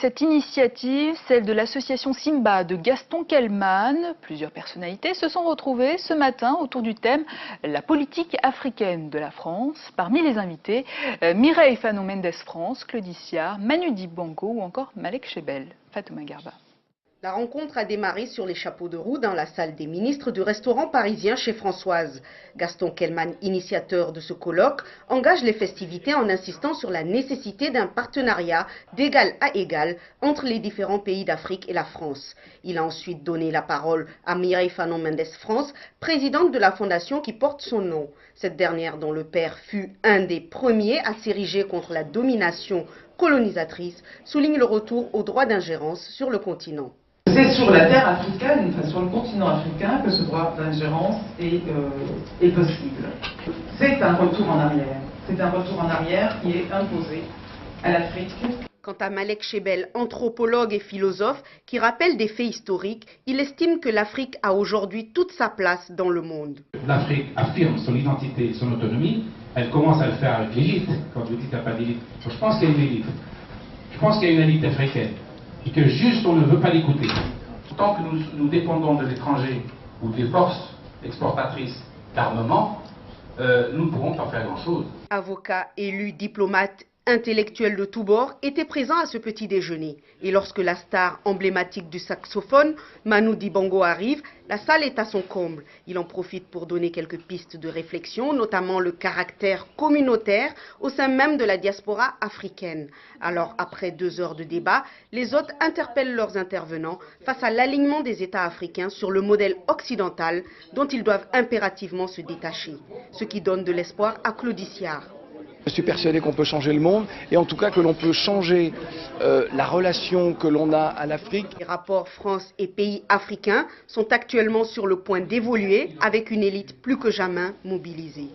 Cette initiative, celle de l'association Simba de Gaston Kellman, plusieurs personnalités se sont retrouvées ce matin autour du thème « La politique africaine de la France ». Parmi les invités, Mireille Fanon-Mendes France, Claudie Siard, Manu Dibango ou encore Malek Chebel. Fatouma Garba. La rencontre a démarré sur les chapeaux de roue dans la salle des ministres du restaurant parisien chez Françoise. Gaston Kellman, initiateur de ce colloque, engage les festivités en insistant sur la nécessité d'un partenariat d'égal à égal entre les différents pays d'Afrique et la France. Il a ensuite donné la parole à Mireille Fanon-Mendes France, présidente de la fondation qui porte son nom. Cette dernière, dont le père fut un des premiers à s'ériger contre la domination colonisatrice, souligne le retour au droit d'ingérence sur le continent. C'est sur la terre africaine, enfin sur le continent africain, que ce droit d'ingérence est possible. C'est un retour en arrière. C'est un retour en arrière qui est imposé à l'Afrique. Quant à Malek Chebel, anthropologue et philosophe, qui rappelle des faits historiques, il estime que l'Afrique a aujourd'hui toute sa place dans le monde. L'Afrique affirme son identité, son autonomie. Elle commence à le faire avec l'élite. Quand vous dites qu'il n'y a pas d'élite, je pense qu'il y a une élite. Je pense qu'il y a une élite africaine. Et que juste on ne veut pas l'écouter. Tant que nous dépendons de l'étranger ou des forces exportatrices d'armement, nous ne pourrons pas faire grand-chose. Avocats, élus, diplomates, intellectuels de tous bords étaient présents à ce petit déjeuner. Et lorsque la star emblématique du saxophone, Manu Dibango, arrive, la salle est à son comble. Il en profite pour donner quelques pistes de réflexion, notamment le caractère communautaire au sein même de la diaspora africaine. Alors, après 2 heures de débat, les hôtes interpellent leurs intervenants face à l'alignement des États africains sur le modèle occidental dont ils doivent impérativement se détacher. Ce qui donne de l'espoir à Claudie Siard. Je suis persuadé qu'on peut changer le monde et en tout cas que l'on peut changer la relation que l'on a à l'Afrique. Les rapports France et pays africains sont actuellement sur le point d'évoluer avec une élite plus que jamais mobilisée.